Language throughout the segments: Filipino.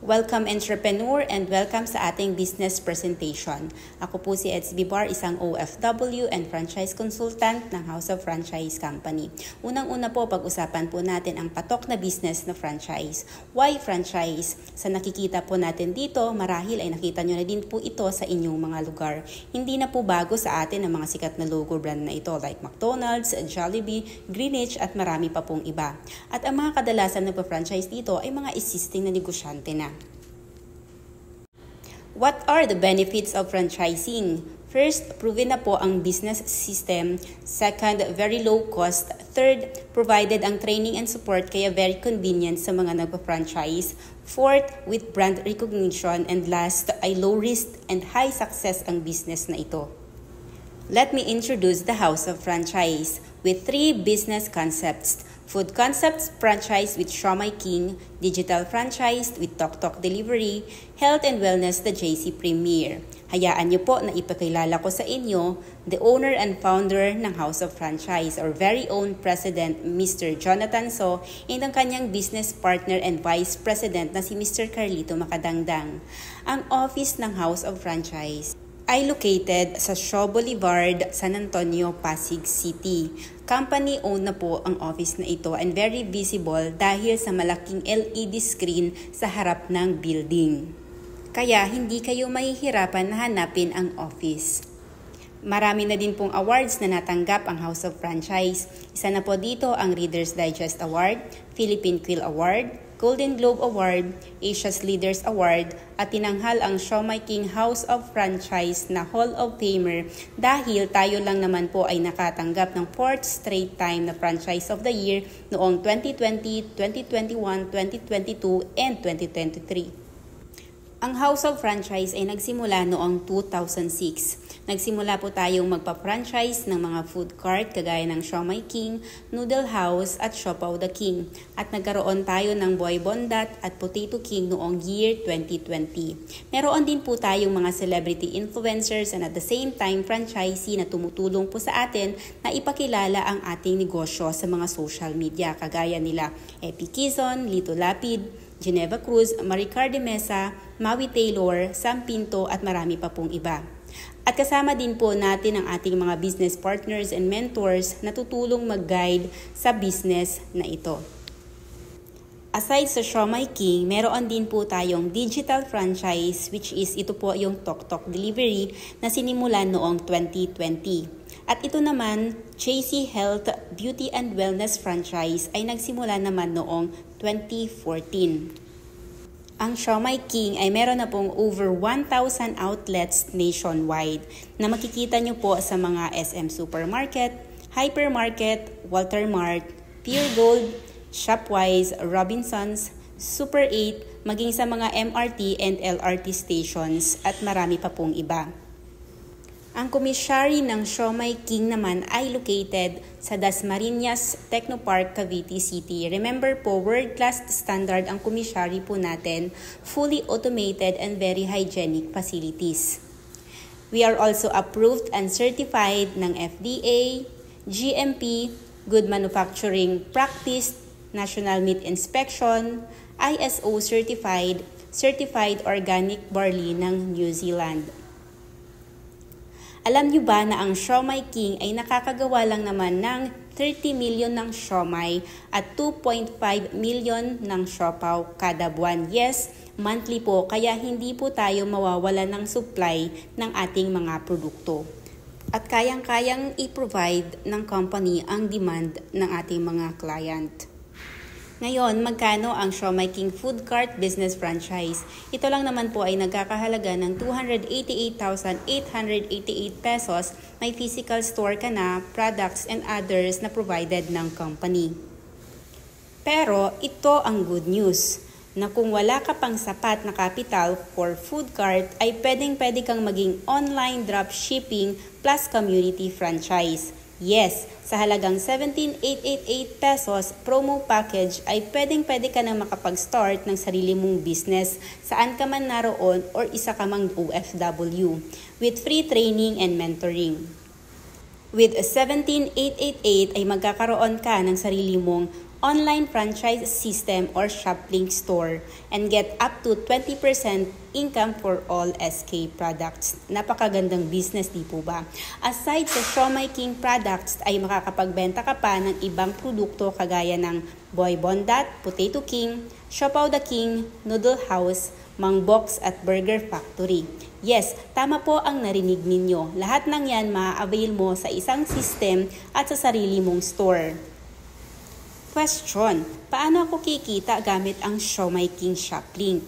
Welcome entrepreneur and welcome sa ating business presentation. Ako po si Eds Bibar, isang OFW and franchise consultant ng House of Franchise Company. Unang-una po, pag-usapan po natin ang patok na business na franchise. Why franchise? Sa nakikita po natin dito, marahil ay nakita nyo na din po ito sa inyong mga lugar. Hindi na po bago sa atin ang mga sikat na logo brand na ito like McDonald's, Jollibee, Greenwich at marami pa pong iba. At ang mga kadalasan na pa-franchise dito ay mga existing na negosyante na. What are the benefits of franchising? First, proven na po ang business system. Second, very low cost. Third, provided ang training and support kaya very convenient sa mga nagpa-franchise. Fourth, with brand recognition. And last, ay low risk and high success ang business na ito. Let me introduce the House of Franchise with 3 business concepts. Food concepts franchise with Siomai King, digital franchise with Tok Tok Delivery, health and wellness the JC Premier. Hayaan niyo po na ipakilala ko sa inyo the owner and founder ng House of Franchise, our very own President Mr. Jonathan So, and ang kanyang business partner and Vice President na si Mr. Carlito Macadangdang. Ang office ng House of Franchise ay located sa Shaw Boulevard, San Antonio, Pasig City. Company-owned na po ang office na ito and very visible dahil sa malaking LED screen sa harap ng building. Kaya hindi kayo mahihirapan na hanapin ang office. Marami na din pong awards na natanggap ang House of Franchise. Isa na po dito ang Reader's Digest Award, Philippine Quill Award, Golden Globe Award, Asia's Leaders Award at tinanghal ang Siomai King House of Franchise na Hall of Famer dahil tayo lang naman po ay nakatanggap ng 4th straight time na Franchise of the Year noong 2020, 2021, 2022, and 2023. Ang House of Franchise ay nagsimula noong 2006. Nagsimula po tayong magpa-franchise ng mga food cart kagaya ng Siomai King, Noodle House at Siopaw the King. At nagkaroon tayo ng Boy Bondat at Potato King noong year 2020. Meron din po tayong mga celebrity influencers and at the same time franchisee na tumutulong po sa atin na ipakilala ang ating negosyo sa mga social media kagaya nila Epi Quizon, Lito Lapid, Geneva Cruz, Maricar de Mesa, Maui Taylor, Sam Pinto at marami pa pong iba. At kasama din po natin ang ating mga business partners and mentors na tutulong mag-guide sa business na ito. Aside sa Siomai King, meron din po tayong digital franchise which is ito po yung Tok Tok Delivery na sinimulan noong 2020. At ito naman, JC Health, Beauty and Wellness franchise ay nagsimula naman noong 2014. Ang Siomai King ay meron na pong over 1,000 outlets nationwide na makikita nyo po sa mga SM Supermarket, Hypermarket, Walter Mart, Pure Gold, Shopwise, Robinsons, Super 8, maging sa mga MRT and LRT stations at marami pa pong iba. Ang commissary ng Siomai King naman ay located sa Dasmariñas Technopark, Cavite City. Remember po, world-class standard ang commissary po natin, fully automated and very hygienic facilities. We are also approved and certified ng FDA, GMP, Good Manufacturing Practice, National Meat Inspection, ISO certified, Certified Organic Barley ng New Zealand. Alam niyo ba na ang Siomai King ay nakakagawa lang naman ng 30 million ng siomai at 2.5 million ng siopaw kada buwan? Yes, monthly po, kaya hindi po tayo mawawala ng supply ng ating mga produkto. At kayang-kayang i-provide ng company ang demand ng ating mga client. Ngayon, magkano ang Siomai King Food Cart Business Franchise? Ito lang naman po ay nagkakahalaga ng 288,888 pesos. May physical store ka na, products and others na provided ng company. Pero ito ang good news, na kung wala ka pang sapat na capital for food cart, ay pwedeng-pwede kang maging online dropshipping plus community franchise. Yes, sa halagang 17,888 pesos promo package ay pwedeng-pwede ka na makapag-start ng sarili mong business saan ka man naroon or isa ka mang OFW with free training and mentoring. With 17,888 ay magkakaroon ka ng sarili mong online franchise system or ShopLink store and get up to 20% income for all SK products. Napakagandang business, di po ba? Aside sa Siomai King products ay makakapagbenta ka pa ng ibang produkto kagaya ng Boy Bondat, Potato King, Siopaw the King, Noodle House, Mang Box at Burger Factory. Yes, tama po ang narinig ninyo. Lahat ng yan ma-avail mo sa isang system at sa sarili mong store. Question, paano ako kikita gamit ang Siomai King ShopLink?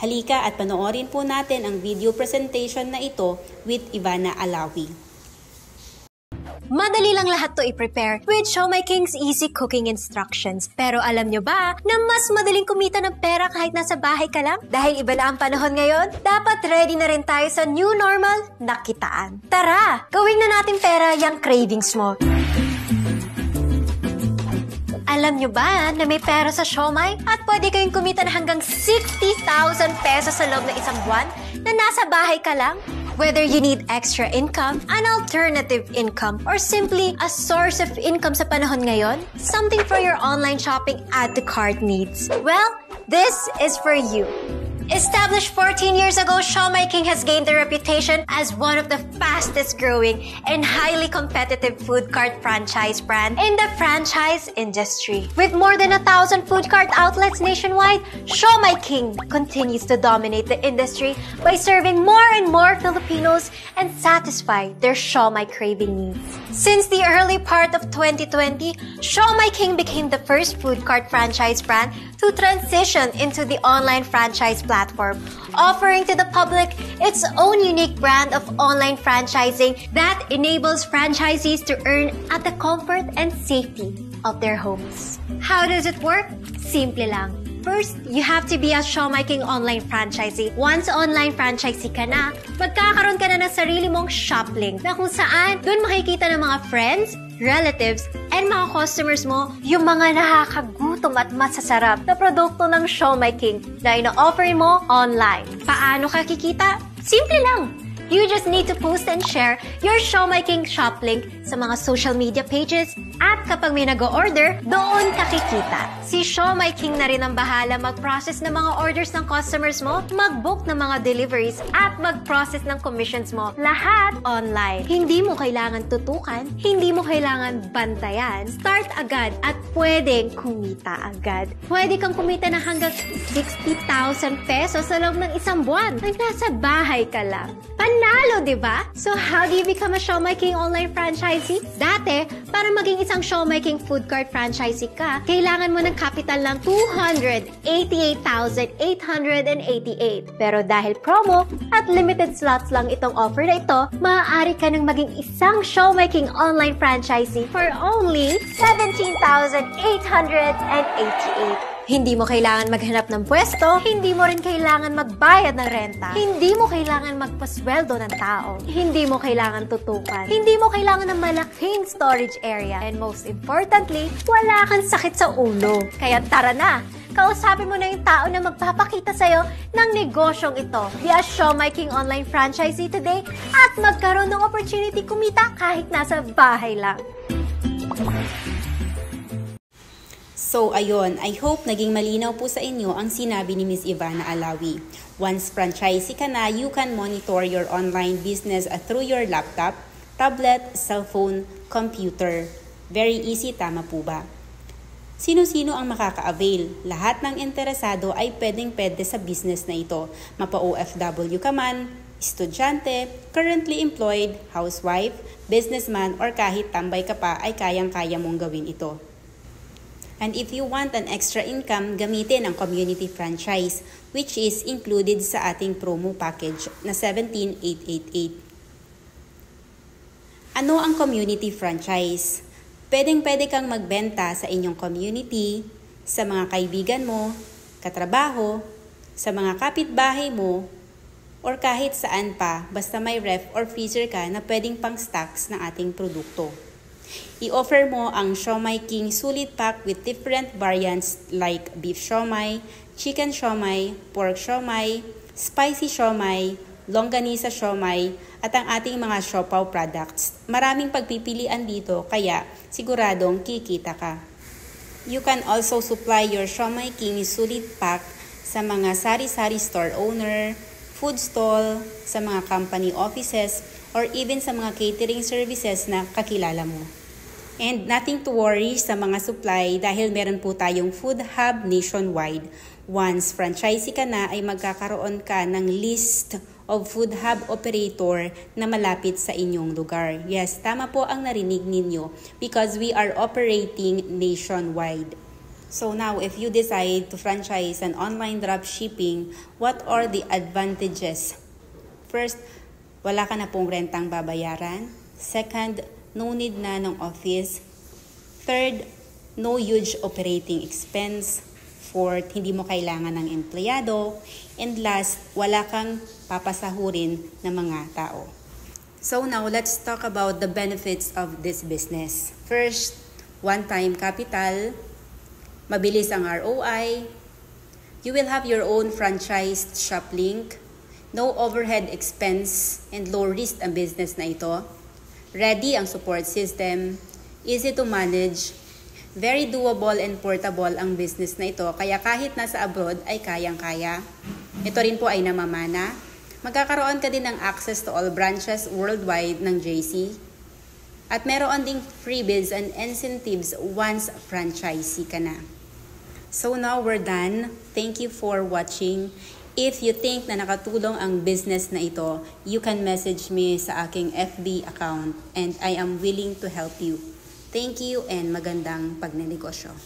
Halika at panoorin po natin ang video presentation na ito with Ivana Alawi. Madali lang lahat to i-prepare with Siomai King's easy cooking instructions. Pero alam nyo ba na mas madaling kumita ng pera kahit nasa bahay ka lang? Dahil iba na ang panahon ngayon, dapat ready na rin tayo sa new normal na kitaan. Tara, gawin na natin pera yung cravings mo. Alam nyo ba na may pera sa Siomai at pwede kayong kumita na hanggang 60,000 pesos sa loob ng isang buwan na nasa bahay ka lang? Whether you need extra income, an alternative income, or simply a source of income sa panahon ngayon, something for your online shopping add to cart needs. Well, this is for you. Established 14 years ago, Siomai King has gained the reputation as one of the fastest growing and highly competitive food cart franchise brand in the franchise industry. With more than 1,000 food cart outlets nationwide, Siomai King continues to dominate the industry by serving more and more Filipinos and satisfy their Siomai craving needs. Since the early part of 2020, Siomai King became the first food cart franchise brand to transition into the online franchise platform, offering to the public its own unique brand of online franchising that enables franchisees to earn at the comfort and safety of their homes. How does it work? Simple lang. First, you have to be a Siomai King online franchisee. Once online franchisee ka na, magkakaroon ka na ng sarili mong ShopLink na kung saan doon makikita ng mga friends, relatives, and mga customers mo yung mga nakakagutom at masasarap na produkto ng Siomai King na ino-offer mo online. Paano ka kikita? Simple lang! You just need to post and share your Siomai King shop link sa mga social media pages at kapag may nag-o-order, doon ka kikita. Si Siomai King na rin ang bahala mag-process ng mga orders ng customers mo, mag-book ng mga deliveries at mag-process ng commissions mo. Lahat online. Hindi mo kailangan tutukan, hindi mo kailangan bantayan. Start agad at pwedeng kumita agad. Pwede kang kumita na hanggang 60,000 pesos sa loob ng isang buwan. Nang nasa bahay ka lang. Panalo, di ba? So, how do you become a Siomai King online franchisee? Dati, para maging isang Siomai King food cart franchisee ka, kailangan mo ng capital ng 288,888. Pero dahil promo at limited slots lang itong offer na ito, maaari ka nang maging isang Siomai King online franchisee for only 17,888. Hindi mo kailangan maghanap ng pwesto, hindi mo rin kailangan magbayad ng renta, hindi mo kailangan magpasweldo ng tao, hindi mo kailangan tutukan, hindi mo kailangan ng malaking storage area, and most importantly, wala kang sakit sa ulo. Kaya tara na! Kausapin mo na yung tao na magpapakita sa'yo ng negosyong ito. Be a Siomai King online franchisee today at magkaroon ng opportunity kumita kahit nasa bahay lang. So ayun, I hope naging malinaw po sa inyo ang sinabi ni Ms. Ivana Alawi. Once franchisee ka na, you can monitor your online business through your laptop, tablet, cellphone, computer. Very easy, tama po ba? Sino-sino ang makaka-avail? Lahat ng interesado ay pwedeng-pwede sa business na ito. Mapa-OFW ka man, estudyante, currently employed, housewife, businessman, or kahit tambay ka pa ay kayang-kaya mong gawin ito. And if you want an extra income, gamitin ang community franchise, which is included sa ating promo package na 17,888. Ano ang community franchise? Pwedeng-pwede kang magbenta sa inyong community, sa mga kaibigan mo, katrabaho, sa mga kapitbahay mo, or kahit saan pa, basta may ref or freezer ka na pwedeng pang stocks ng ating produkto. I-offer mo ang Siomai King Sulit Pack with different variants like beef siomai, chicken siomai, pork siomai, spicy siomai, longganisa siomai, at ang ating mga siopaw products. Maraming pagpipilian dito kaya siguradong kikita ka. You can also supply your Siomai King sulit pack sa mga sari-sari store owner, food stall, sa mga company offices, or even sa mga catering services na kakilala mo. And nothing to worry sa mga supply dahil meron po tayong food hub nationwide. Once franchisee ka na ay magkakaroon ka ng list of food hub operator na malapit sa inyong lugar. Yes, tama po ang narinig ninyo because we are operating nationwide. So now, if you decide to franchise an online dropshipping, what are the advantages? First, wala ka na pong rentang babayaran. Second, no need na ng office. Third, no huge operating expense. Fourth, hindi mo kailangan ng empleyado. And last, wala kang papasahurin ng mga tao. So now, let's talk about the benefits of this business. First, one-time capital. Mabilis ang ROI. You will have your own franchised shop link. No overhead expense and low risk ang business na ito. Ready ang support system. Easy to manage. Very doable and portable ang business na ito. Kaya kahit nasa abroad ay kayang-kaya. Ito rin po ay namamana. Magkakaroon ka din ng access to all branches worldwide ng JC. At meron ding freebies and incentives once franchisee ka na. So now we're done. Thank you for watching. If you think na nakatulong ang business na ito, you can message me sa aking FB account and I am willing to help you. Thank you and magandang pagnenegosyo.